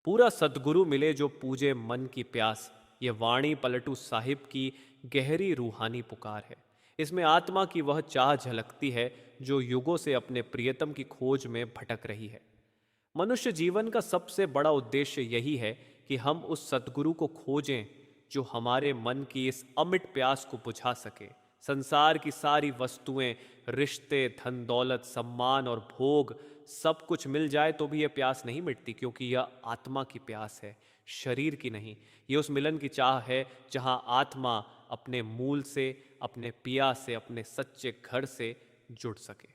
पूरा सद्गुरु मिले जो पूजे मन की प्यास। ये वाणी पलटू साहिब की गहरी रूहानी पुकार है। इसमें आत्मा की वह चाह झलकती है जो युगों से अपने प्रियतम की खोज में भटक रही है। मनुष्य जीवन का सबसे बड़ा उद्देश्य यही है कि हम उस सद्गुरु को खोजें जो हमारे मन की इस अमिट प्यास को बुझा सके। संसार की सारी वस्तुएं, रिश्ते, धन दौलत, सम्मान और भोग सब कुछ मिल जाए तो भी यह प्यास नहीं मिटती, क्योंकि यह आत्मा की प्यास है, शरीर की नहीं। यह उस मिलन की चाह है जहां आत्मा अपने मूल से, अपने पिया से, अपने सच्चे घर से जुड़ सके।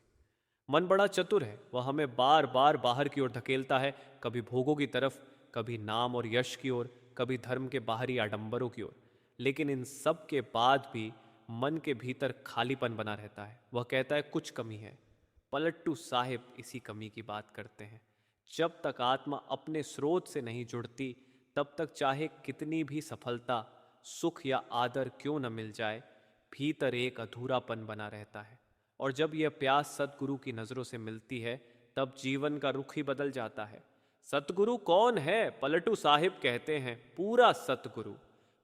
मन बड़ा चतुर है, वह हमें बार बार बाहर की ओर धकेलता है, कभी भोगों की तरफ, कभी नाम और यश की ओर, कभी धर्म के बाहरी आडंबरों की ओर। लेकिन इन सब के बाद भी मन के भीतर खालीपन बना रहता है। वह कहता है कुछ कमी है। पलट्टू साहिब इसी कमी की बात करते हैं। जब तक आत्मा अपने स्रोत से नहीं जुड़ती, तब तक चाहे कितनी भी सफलता, सुख या आदर क्यों न मिल जाए, भीतर एक अधूरापन बना रहता है। और जब यह प्यास सतगुरु की नज़रों से मिलती है, तब जीवन का रुख ही बदल जाता है। सतगुरु कौन है? पलटू साहिब कहते हैं पूरा सतगुरु।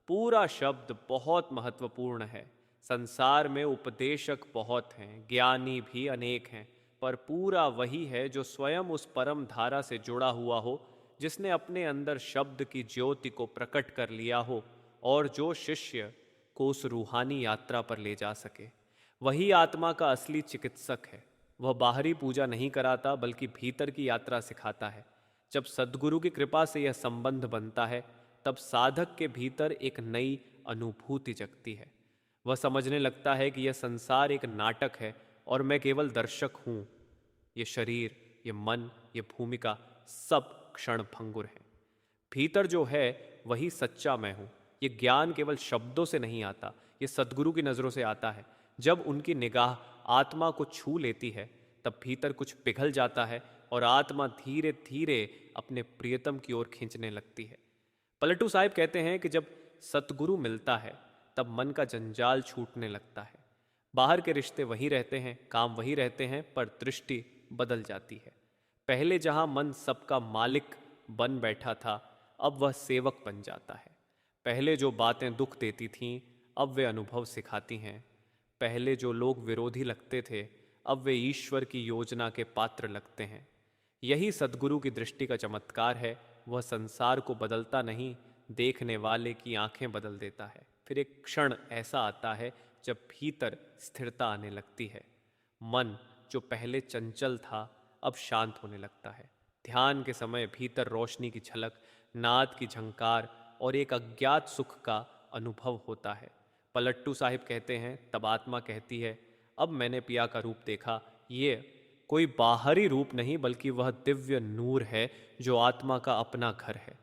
पूरा शब्द बहुत महत्वपूर्ण है। संसार में उपदेशक बहुत हैं, ज्ञानी भी अनेक हैं, पर पूरा वही है जो स्वयं उस परम धारा से जुड़ा हुआ हो, जिसने अपने अंदर शब्द की ज्योति को प्रकट कर लिया हो और जो शिष्य को उस रूहानी यात्रा पर ले जा सके। वही आत्मा का असली चिकित्सक है। वह बाहरी पूजा नहीं कराता, बल्कि भीतर की यात्रा सिखाता है। जब सद्गुरु की कृपा से यह संबंध बनता है, तब साधक के भीतर एक नई अनुभूति जगती है। वह समझने लगता है कि यह संसार एक नाटक है और मैं केवल दर्शक हूं। ये शरीर, ये मन, ये भूमिका सब क्षण भंगुर हैं। भीतर जो है वही सच्चा मैं हूं। ये ज्ञान केवल शब्दों से नहीं आता, ये सद्गुरु की नज़रों से आता है। जब उनकी निगाह आत्मा को छू लेती है, तब भीतर कुछ पिघल जाता है और आत्मा धीरे धीरे अपने प्रियतम की ओर खींचने लगती है। पलटू साहिब कहते हैं कि जब सतगुरु मिलता है, तब मन का जंजाल छूटने लगता है। बाहर के रिश्ते वही रहते हैं, काम वही रहते हैं, पर दृष्टि बदल जाती है। पहले जहां मन सबका मालिक बन बैठा था, अब वह सेवक बन जाता है। पहले जो बातें दुख देती थीं, अब वे अनुभव सिखाती हैं। पहले जो लोग विरोधी लगते थे, अब वे ईश्वर की योजना के पात्र लगते हैं। यही सद्गुरु की दृष्टि का चमत्कार है। वह संसार को बदलता नहीं, देखने वाले की आंखें बदल देता है। फिर एक क्षण ऐसा आता है जब भीतर स्थिरता आने लगती है। मन जो पहले चंचल था, अब शांत होने लगता है। ध्यान के समय भीतर रोशनी की झलक, नाद की झंकार और एक अज्ञात सुख का अनुभव होता है। पलट्टू साहिब कहते हैं, तब आत्मा कहती है, अब मैंने पिया का रूप देखा। ये कोई बाहरी रूप नहीं, बल्कि वह दिव्य नूर है जो आत्मा का अपना घर है।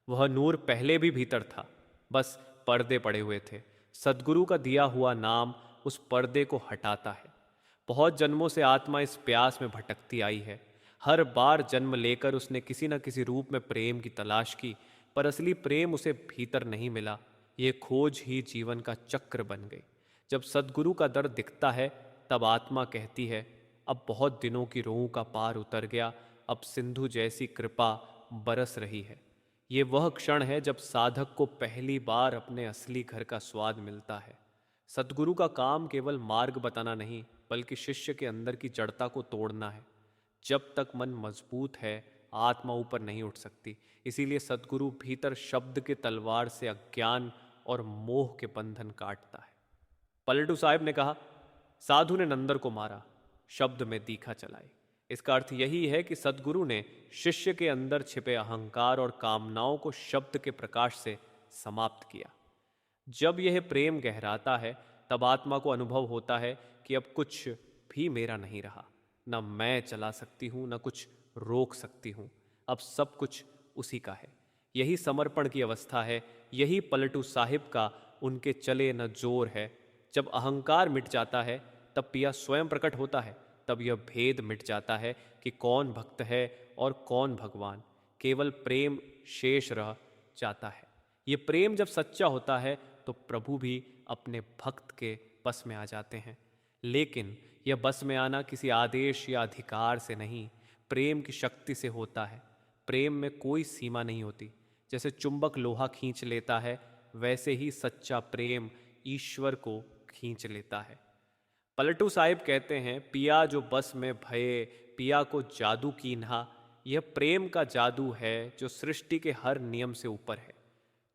वह नूर पहले भी भीतर था, बस पर्दे पड़े हुए थे। सद्गुरु का दिया हुआ नाम उस पर्दे को हटाता है। बहुत जन्मों से आत्मा इस प्यास में भटकती आई है। हर बार जन्म लेकर उसने किसी न किसी रूप में प्रेम की तलाश की, पर असली प्रेम उसे भीतर नहीं मिला। ये खोज ही जीवन का चक्र बन गई। जब सद्गुरु का दर दिखता है, तब आत्मा कहती है, अब बहुत दिनों की रों का पार उतर गया, अब सिंधु जैसी कृपा बरस रही है। ये वह क्षण है जब साधक को पहली बार अपने असली घर का स्वाद मिलता है। सद्गुरु का काम केवल मार्ग बताना नहीं, बल्कि शिष्य के अंदर की जड़ता को तोड़ना है। जब तक मन मजबूत है, आत्मा ऊपर नहीं उठ सकती। इसीलिए सद्गुरु भीतर शब्द के तलवार से अज्ञान और मोह के बंधन काटता है। पलटू साहिब ने कहा, साधु ने नंदर को मारा, शब्द में दीखा चलाई। इसका अर्थ यही है कि सद्गुरु ने शिष्य के अंदर छिपे अहंकार और कामनाओं को शब्द के प्रकाश से समाप्त किया। जब यह प्रेम गहराता है, तब आत्मा को अनुभव होता है कि अब कुछ भी मेरा नहीं रहा। न मैं चला सकती हूँ, न कुछ रोक सकती हूँ। अब सब कुछ उसी का है। यही समर्पण की अवस्था है। यही पलटू साहिब का उनके चले न जोर है। जब अहंकार मिट जाता है, तब पिया स्वयं प्रकट होता है। तब यह भेद मिट जाता है कि कौन भक्त है और कौन भगवान। केवल प्रेम शेष रह जाता है। ये प्रेम जब सच्चा होता है, तो प्रभु भी अपने भक्त के बस में आ जाते हैं। लेकिन यह बस में आना किसी आदेश या अधिकार से नहीं, प्रेम की शक्ति से होता है। प्रेम में कोई सीमा नहीं होती। जैसे चुंबक लोहा खींच लेता है, वैसे ही सच्चा प्रेम ईश्वर को खींच लेता है। पलटू साहिब कहते हैं, पिया जो बस में भये, पिया को जादू कीन्हा। यह प्रेम का जादू है जो सृष्टि के हर नियम से ऊपर है।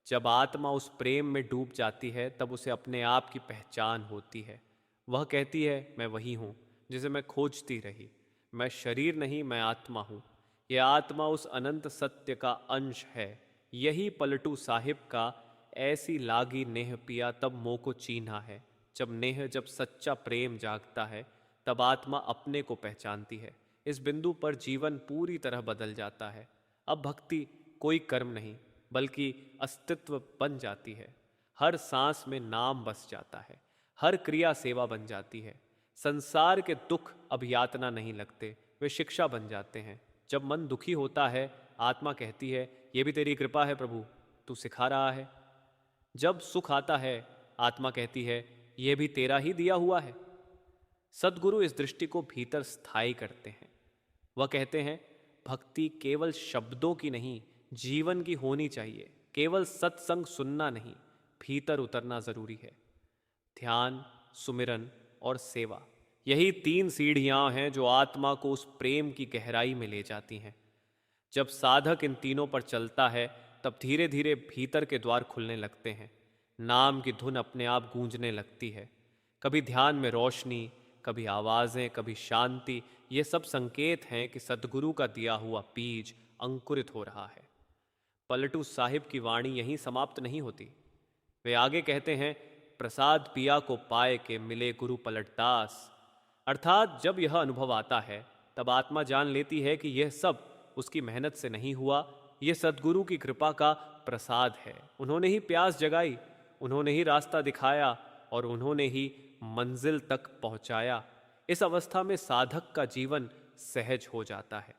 जब आत्मा उस प्रेम में डूब जाती है तब उसे अपने आप की पहचान होती है। वह कहती है, मैं वही हूँ जिसे मैं खोजती रही। मैं शरीर नहीं, मैं आत्मा हूँ। यह आत्मा उस अनंत सत्य का अंश है। यही पलटू साहिब का ऐसी लागी नेह पिया तब मोह को चीन्हा है। जब सच्चा प्रेम जागता है तब आत्मा अपने को पहचानती है। इस बिंदु पर जीवन पूरी तरह बदल जाता है। अब भक्ति कोई कर्म नहीं बल्कि अस्तित्व बन जाती है। हर सांस में नाम बस जाता है, हर क्रिया सेवा बन जाती है। संसार के दुख अब यातना नहीं लगते, वे शिक्षा बन जाते हैं। जब मन दुखी होता है, आत्मा कहती है, ये भी तेरी कृपा है प्रभु, तू सिखा रहा है। जब सुख आता है, आत्मा कहती है, यह भी तेरा ही दिया हुआ है। सद्गुरु इस दृष्टि को भीतर स्थायी करते हैं। वह कहते हैं, भक्ति केवल शब्दों की नहीं, जीवन की होनी चाहिए। केवल सत्संग सुनना नहीं, भीतर उतरना जरूरी है। ध्यान, सुमिरन और सेवा, यही 3 सीढ़ियां हैं जो आत्मा को उस प्रेम की गहराई में ले जाती हैं। जब साधक इन तीनों पर चलता है तब धीरे धीरे भीतर के द्वार खुलने लगते हैं। नाम की धुन अपने आप गूंजने लगती है। कभी ध्यान में रोशनी, कभी आवाज़ें, कभी शांति। ये सब संकेत हैं कि सद्गुरु का दिया हुआ बीज अंकुरित हो रहा है। पलटू साहिब की वाणी यहीं समाप्त नहीं होती। वे आगे कहते हैं, प्रसाद पिया को पाए के मिले गुरु पलटदास। अर्थात जब यह अनुभव आता है तब आत्मा जान लेती है कि यह सब उसकी मेहनत से नहीं हुआ, यह सद्गुरु की कृपा का प्रसाद है। उन्होंने ही प्यास जगाई, उन्होंने ही रास्ता दिखाया और उन्होंने ही मंजिल तक पहुंचाया। इस अवस्था में साधक का जीवन सहज हो जाता है।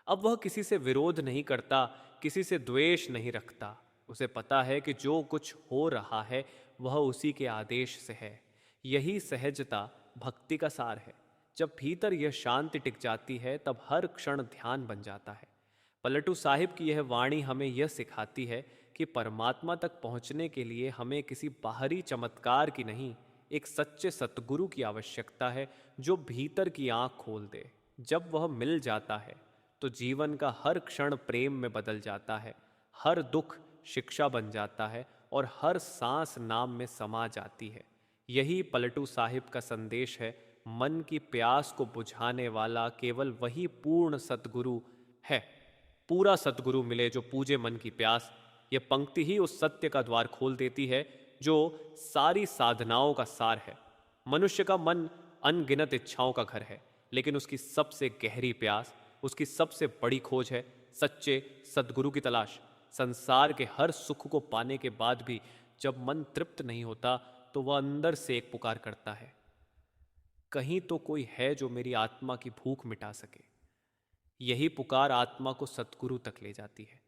अब वह किसी से विरोध नहीं करता, किसी से द्वेष नहीं रखता। उसे पता है कि जो कुछ हो रहा है वह उसी के आदेश से है। यही सहजता भक्ति का सार है। जब भीतर यह शांति टिक जाती है तब हर क्षण ध्यान बन जाता है। पलटू साहिब की यह वाणी हमें यह सिखाती है कि परमात्मा तक पहुंचने के लिए हमें किसी बाहरी चमत्कार की नहीं, एक सच्चे सतगुरु की आवश्यकता है जो भीतर की आंख खोल दे। जब वह मिल जाता है तो जीवन का हर क्षण प्रेम में बदल जाता है, हर दुख शिक्षा बन जाता है और हर सांस नाम में समा जाती है। यही पलटू साहिब का संदेश है। मन की प्यास को बुझाने वाला केवल वही पूर्ण सतगुरु है। पूरा सतगुरु मिले जो पूजे मन की प्यास। यह पंक्ति ही उस सत्य का द्वार खोल देती है जो सारी साधनाओं का सार है। मनुष्य का मन अनगिनत इच्छाओं का घर है, लेकिन उसकी सबसे गहरी प्यास, उसकी सबसे बड़ी खोज है सच्चे सद्गुरु की तलाश। संसार के हर सुख को पाने के बाद भी जब मन तृप्त नहीं होता तो वह अंदर से एक पुकार करता है, कहीं तो कोई है जो मेरी आत्मा की भूख मिटा सके। यही पुकार आत्मा को सतगुरु तक ले जाती है।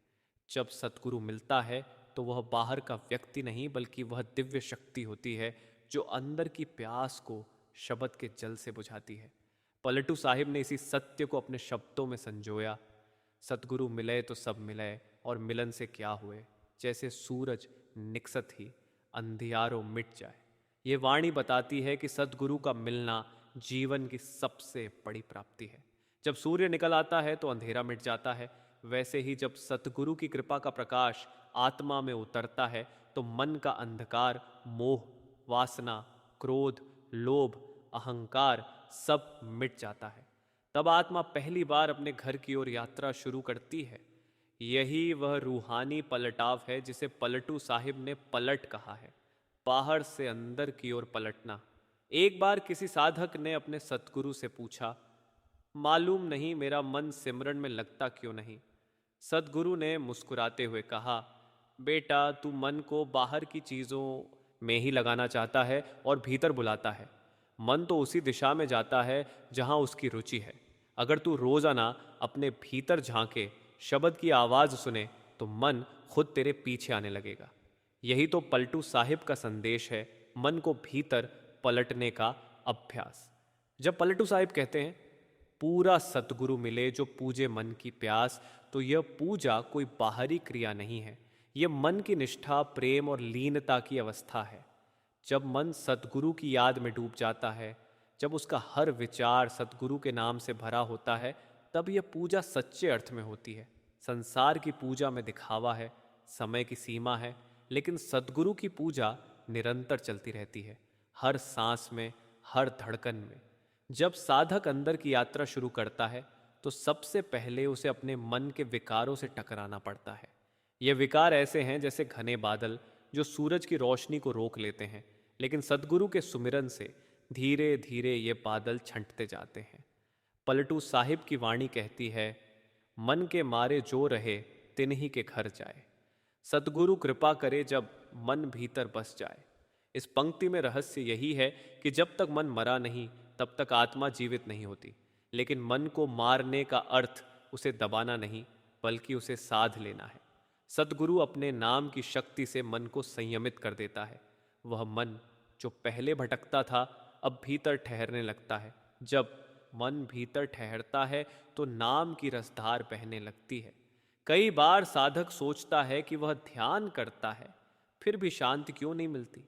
जब सतगुरु मिलता है तो वह बाहर का व्यक्ति नहीं बल्कि वह दिव्य शक्ति होती है जो अंदर की प्यास को शब्द के जल से बुझाती है। पलटू साहिब ने इसी सत्य को अपने शब्दों में संजोया, सतगुरु मिले तो सब मिले और मिलन से क्या हुए, जैसे सूरज निकसत ही अंधियारों मिट जाए। ये वाणी बताती है कि सतगुरु का मिलना जीवन की सबसे बड़ी प्राप्ति है। जब सूर्य निकल आता है तो अंधेरा मिट जाता है, वैसे ही जब सतगुरु की कृपा का प्रकाश आत्मा में उतरता है तो मन का अंधकार, मोह, वासना, क्रोध, लोभ, अहंकार सब मिट जाता है। तब आत्मा पहली बार अपने घर की ओर यात्रा शुरू करती है। यही वह रूहानी पलटाव है जिसे पलटू साहिब ने पलट कहा है, बाहर से अंदर की ओर पलटना। एक बार किसी साधक ने अपने सतगुरु से पूछा, मालूम नहीं मेरा मन सिमरन में लगता क्यों नहीं। सतगुरु ने मुस्कुराते हुए कहा, बेटा तू मन को बाहर की चीज़ों में ही लगाना चाहता है और भीतर बुलाता है। मन तो उसी दिशा में जाता है जहाँ उसकी रुचि है। अगर तू रोज़ाना अपने भीतर झांके, शब्द की आवाज़ सुने तो मन खुद तेरे पीछे आने लगेगा। यही तो पलटू साहिब का संदेश है, मन को भीतर पलटने का अभ्यास। जब पलटू साहिब कहते हैं, पूरा सतगुरु मिले जो पूजे मन की प्यास, तो यह पूजा कोई बाहरी क्रिया नहीं है, यह मन की निष्ठा, प्रेम और लीनता की अवस्था है। जब मन सतगुरु की याद में डूब जाता है, जब उसका हर विचार सतगुरु के नाम से भरा होता है, तब यह पूजा सच्चे अर्थ में होती है। संसार की पूजा में दिखावा है, समय की सीमा है, लेकिन सतगुरु की पूजा निरंतर चलती रहती है, हर सांस में, हर धड़कन में। जब साधक अंदर की यात्रा शुरू करता है, तो सबसे पहले उसे अपने मन के विकारों से टकराना पड़ता है। ये विकार ऐसे हैं जैसे घने बादल जो सूरज की रोशनी को रोक लेते हैं, लेकिन सद्गुरु के सुमिरन से धीरे धीरे ये बादल छंटते जाते हैं। पलटू साहिब की वाणी कहती है, मन के मारे जो रहे तिन्ही के घर जाए। सद्गुरु कृपा करे जब मन भीतर बस जाए। इस पंक्ति में रहस्य यही है कि जब तक मन मरा नहीं, तब तक आत्मा जीवित नहीं होती। लेकिन मन को मारने का अर्थ उसे दबाना नहीं, बल्कि उसे साध लेना है। सद्गुरु अपने नाम की शक्ति से मन को संयमित कर देता है। वह मन जो पहले भटकता था, अब भीतर ठहरने लगता है। जब मन भीतर ठहरता है तो नाम की रसधार बहने लगती है। कई बार साधक सोचता है कि वह ध्यान करता है, फिर भी शांति क्यों नहीं मिलती।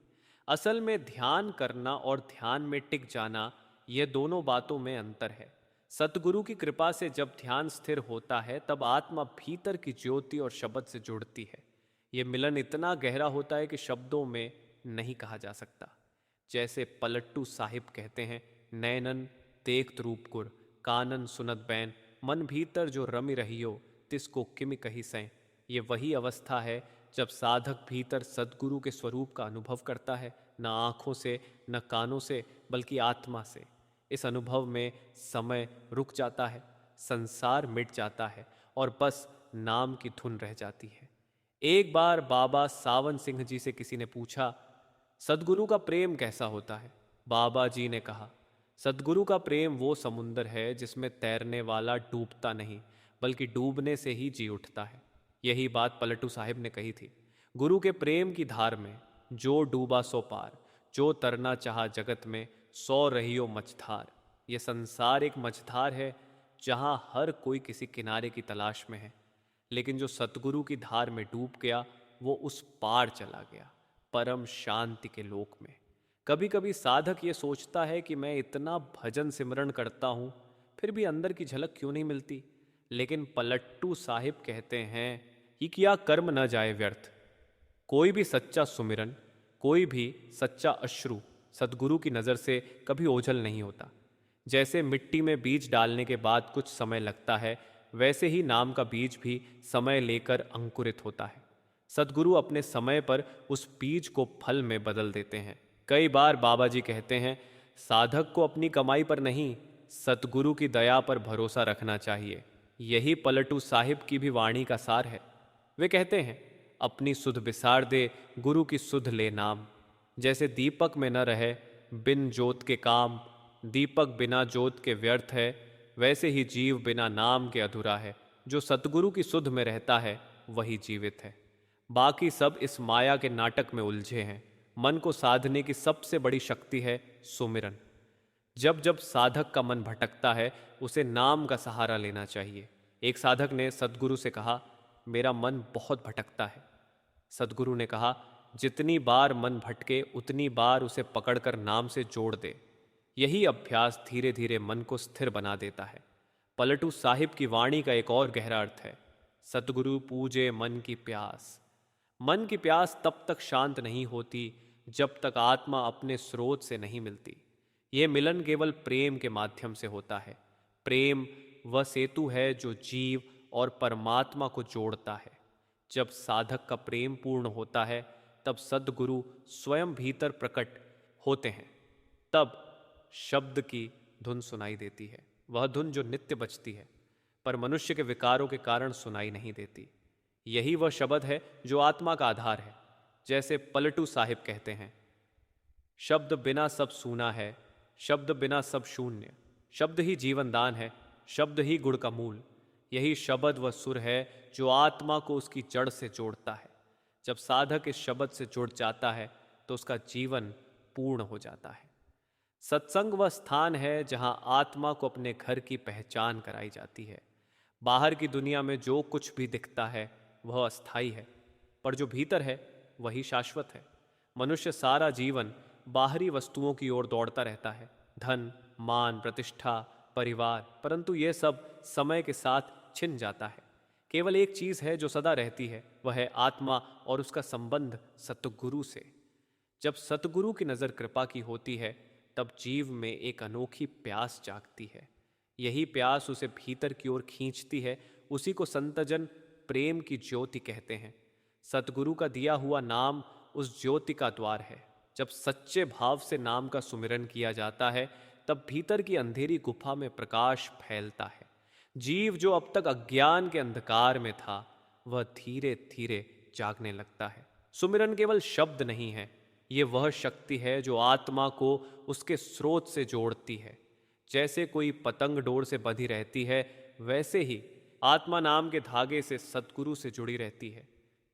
असल में ध्यान करना और ध्यान में टिक जाना, ये दोनों बातों में अंतर है। सतगुरु की कृपा से जब ध्यान स्थिर होता है, तब आत्मा भीतर की ज्योति और शब्द से जुड़ती है। ये मिलन इतना गहरा होता है कि शब्दों में नहीं कहा जा सकता। जैसे पलट्टू साहिब कहते हैं, नैनन देखत रूप गुर, कानन सुनत बैन, मन भीतर जो रमि रहियो तिसको किमि कही सैं। ये वही अवस्था है जब साधक भीतर सद्गुरु के स्वरूप का अनुभव करता है, न आँखों से, न कानों से, बल्कि आत्मा से। इस अनुभव में समय रुक जाता है, संसार मिट जाता है और बस नाम की धुन रह जाती है। एक बार बाबा सावन सिंह जी से किसी ने पूछा, सद्गुरु का प्रेम कैसा होता है? बाबा जी ने कहा, सद्गुरु का प्रेम वो समुंदर है जिसमें तैरने वाला डूबता नहीं, बल्कि डूबने से ही जी उठता है। यही बात पलटू साहिब ने कही थी। गुरु के प्रेम की धार में जो डूबा सो पार, जो तरना चाहा जगत में, सौ रहियो मझधार। ये संसार एक मझधार है जहाँ हर कोई किसी किनारे की तलाश में है, लेकिन जो सतगुरु की धार में डूब गया, वो उस पार चला गया, परम शांति के लोक में। कभी कभी साधक ये सोचता है कि मैं इतना भजन सिमरण करता हूँ, फिर भी अंदर की झलक क्यों नहीं मिलती। लेकिन पलट्टू साहिब कहते हैं कि किया कर्म न जाए व्यर्थ। कोई भी सच्चा सुमिरन, कोई भी सच्चा अश्रु सद्गुरु की नज़र से कभी ओझल नहीं होता। जैसे मिट्टी में बीज डालने के बाद कुछ समय लगता है, वैसे ही नाम का बीज भी समय लेकर अंकुरित होता है। सद्गुरु अपने समय पर उस बीज को फल में बदल देते हैं। कई बार बाबा जी कहते हैं, साधक को अपनी कमाई पर नहीं, सतगुरु की दया पर भरोसा रखना चाहिए। यही पलटू साहिब की भी वाणी का सार है। वे कहते हैं, अपनी सुध बिसार दे, गुरु की सुध ले नाम। जैसे दीपक में न रहे बिन जोत के काम, दीपक बिना जोत के व्यर्थ है, वैसे ही जीव बिना नाम के अधूरा है। जो सतगुरु की सुध में रहता है, वही जीवित है। बाकी सब इस माया के नाटक में उलझे हैं। मन को साधने की सबसे बड़ी शक्ति है सुमिरन। जब जब साधक का मन भटकता है, उसे नाम का सहारा लेना चाहिए। एक साधक ने सद्गुरु से कहा, मेरा मन बहुत भटकता है। सद्गुरु ने कहा, जितनी बार मन भटके उतनी बार उसे पकड़कर नाम से जोड़ दे। यही अभ्यास धीरे धीरे मन को स्थिर बना देता है। पलटू साहिब की वाणी का एक और गहरा अर्थ है, सतगुरु पूजे मन की प्यास। मन की प्यास तब तक शांत नहीं होती जब तक आत्मा अपने स्रोत से नहीं मिलती। यह मिलन केवल प्रेम के माध्यम से होता है। प्रेम वह सेतु है जो जीव और परमात्मा को जोड़ता है। जब साधक का प्रेम पूर्ण होता है, तब सद्गुरु स्वयं भीतर प्रकट होते हैं। तब शब्द की धुन सुनाई देती है, वह धुन जो नित्य बजती है, पर मनुष्य के विकारों के कारण सुनाई नहीं देती। यही वह शब्द है जो आत्मा का आधार है। जैसे पलटू साहिब कहते हैं, शब्द बिना सब सूना है, शब्द बिना सब शून्य। शब्द ही जीवन दान है, शब्द ही गुण का मूल। यही शब्द व सुर है जो आत्मा को उसकी जड़ से जोड़ता है। जब साधक इस शब्द से जुड़ जाता है, तो उसका जीवन पूर्ण हो जाता है। सत्संग वह स्थान है जहां आत्मा को अपने घर की पहचान कराई जाती है। बाहर की दुनिया में जो कुछ भी दिखता है वह अस्थाई है, पर जो भीतर है वही शाश्वत है। मनुष्य सारा जीवन बाहरी वस्तुओं की ओर दौड़ता रहता है, धन, मान, प्रतिष्ठा, परिवार, परंतु ये सब समय के साथ छिन जाता है। केवल एक चीज है जो सदा रहती है, वह है आत्मा और उसका संबंध सतगुरु से। जब सतगुरु की नज़र कृपा की होती है तब जीव में एक अनोखी प्यास जागती है। यही प्यास उसे भीतर की ओर खींचती है। उसी को संतजन प्रेम की ज्योति कहते हैं। सतगुरु का दिया हुआ नाम उस ज्योति का द्वार है। जब सच्चे भाव से नाम का सुमिरन किया जाता है तब भीतर की अंधेरी गुफा में प्रकाश फैलता है। जीव जो अब तक अज्ञान के अंधकार में था वह धीरे धीरे जागने लगता है। सुमिरन केवल शब्द नहीं है, ये वह शक्ति है जो आत्मा को उसके स्रोत से जोड़ती है। जैसे कोई पतंग डोर से बंधी रहती है, वैसे ही आत्मा नाम के धागे से सतगुरु से जुड़ी रहती है।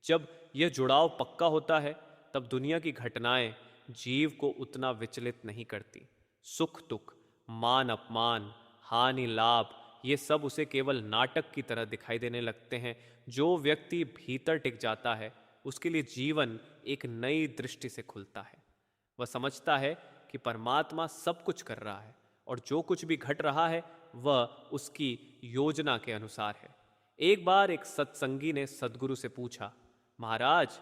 जब यह जुड़ाव पक्का होता है तब दुनिया की घटनाएं जीव को उतना विचलित नहीं करती। सुख दुख, मान अपमान, हानि लाभ, ये सब उसे केवल नाटक की तरह दिखाई देने लगते हैं। जो व्यक्ति भीतर टिक जाता है उसके लिए जीवन एक नई दृष्टि से खुलता है। वह समझता है कि परमात्मा सब कुछ कर रहा है और जो कुछ भी घट रहा है वह उसकी योजना के अनुसार है। एक बार एक सत्संगी ने सद्गुरु से पूछा, महाराज,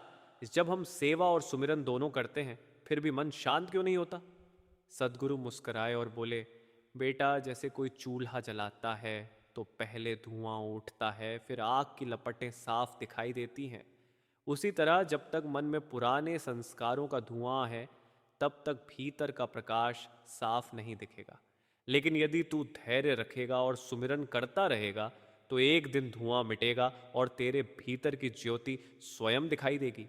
जब हम सेवा और सुमिरन दोनों करते हैं फिर भी मन शांत क्यों नहीं होता? सद्गुरु मुस्कुराए और बोले, बेटा, जैसे कोई चूल्हा जलाता है तो पहले धुआं उठता है, फिर आग की लपटें साफ दिखाई देती हैं। उसी तरह जब तक मन में पुराने संस्कारों का धुआं है तब तक भीतर का प्रकाश साफ नहीं दिखेगा। लेकिन यदि तू धैर्य रखेगा और सुमिरन करता रहेगा तो एक दिन धुआं मिटेगा और तेरे भीतर की ज्योति स्वयं दिखाई देगी।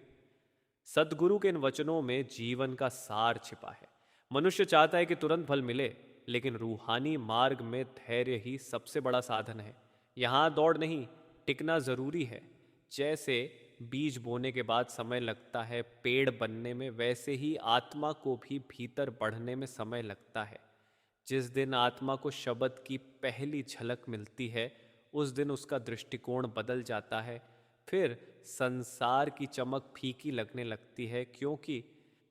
सद्गुरु के इन वचनों में जीवन का सार छिपा है। मनुष्य चाहता है कि तुरंत फल मिले, लेकिन रूहानी मार्ग में धैर्य ही सबसे बड़ा साधन है। यहाँ दौड़ नहीं, टिकना जरूरी है। जैसे बीज बोने के बाद समय लगता है पेड़ बनने में, वैसे ही आत्मा को भी भीतर बढ़ने में समय लगता है। जिस दिन आत्मा को शब्द की पहली झलक मिलती है उस दिन उसका दृष्टिकोण बदल जाता है। फिर संसार की चमक फीकी लगने लगती है, क्योंकि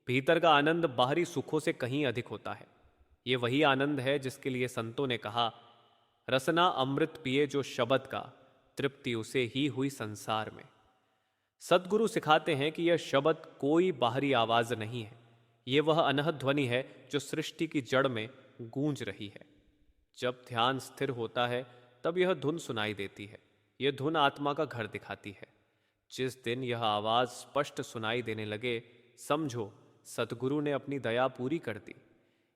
भीतर का आनंद बाहरी सुखों से कहीं अधिक होता है। ये वही आनंद है जिसके लिए संतों ने कहा, रसना अमृत पिए जो शब्द का, तृप्ति उसे ही हुई संसार में। सद्गुरु सिखाते हैं कि यह शब्द कोई बाहरी आवाज नहीं है, ये वह अनहद ध्वनि है जो सृष्टि की जड़ में गूंज रही है। जब ध्यान स्थिर होता है तब यह धुन सुनाई देती है। यह धुन आत्मा का घर दिखाती है। जिस दिन यह आवाज स्पष्ट सुनाई देने लगे, समझो सतगुरु ने अपनी दया पूरी कर दी।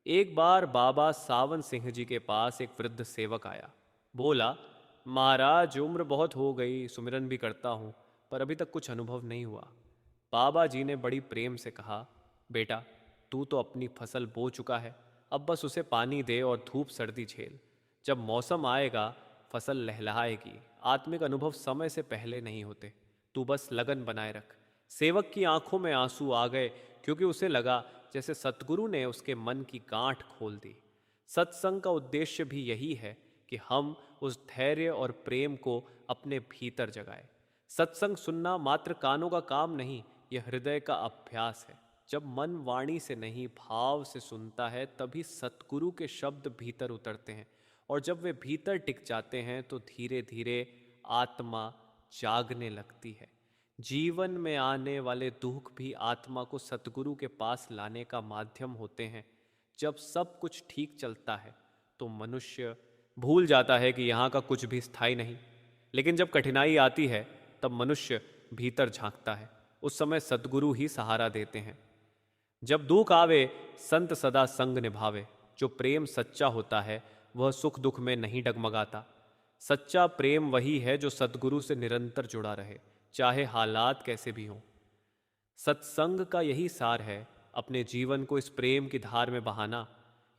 एक बार बाबा सावन सिंह जी के पास एक वृद्ध सेवक आया। बोला, महाराज, उम्र बहुत हो गई, सुमिरन भी करता हूँ, पर अभी तक कुछ अनुभव नहीं हुआ। बाबा जी ने बड़ी प्रेम से कहा, बेटा, तू तो अपनी फसल बो चुका है, अब बस उसे पानी दे और धूप सर्दी झेल। जब मौसम आएगा फसल लहलहाएगी। आत्मिक अनुभव समय से पहले नहीं होते, तू बस लगन बनाए रख। सेवक की आंखों में आंसू आ गए, क्योंकि उसे लगा जैसे सतगुरु ने उसके मन की गांठ खोल दी। सत्संग का उद्देश्य भी यही है कि हम उस धैर्य और प्रेम को अपने भीतर जगाएं। सत्संग सुनना मात्र कानों का काम नहीं, यह हृदय का अभ्यास है। जब मन वाणी से नहीं भाव से सुनता है तभी सतगुरु के शब्द भीतर उतरते हैं, और जब वे भीतर टिक जाते हैं तो धीरे धीरे आत्मा जागने लगती है। जीवन में आने वाले दुख भी आत्मा को सतगुरु के पास लाने का माध्यम होते हैं। जब सब कुछ ठीक चलता है तो मनुष्य भूल जाता है कि यहाँ का कुछ भी स्थायी नहीं, लेकिन जब कठिनाई आती है तब मनुष्य भीतर झांकता है। उस समय सतगुरु ही सहारा देते हैं। जब दुख आवे संत सदा संग निभावे। जो प्रेम सच्चा होता है वह सुख दुख में नहीं डगमगाता। सच्चा प्रेम वही है जो सतगुरु से निरंतर जुड़ा रहे, चाहे हालात कैसे भी हों। सत्संग का यही सार है, अपने जीवन को इस प्रेम की धार में बहाना।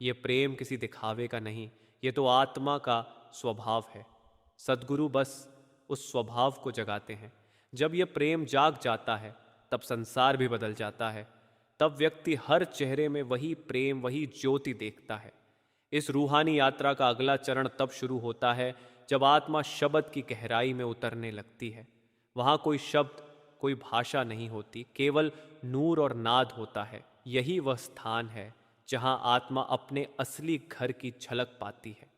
ये प्रेम किसी दिखावे का नहीं, ये तो आत्मा का स्वभाव है। सद्गुरु बस उस स्वभाव को जगाते हैं। जब यह प्रेम जाग जाता है तब संसार भी बदल जाता है। तब व्यक्ति हर चेहरे में वही प्रेम, वही ज्योति देखता है। इस रूहानी यात्रा का अगला चरण तब शुरू होता है जब आत्मा शब्द की गहराई में उतरने लगती है। वहां कोई शब्द, कोई भाषा नहीं होती, केवल नूर और नाद होता है। यही वह स्थान है जहां आत्मा अपने असली घर की झलक पाती है।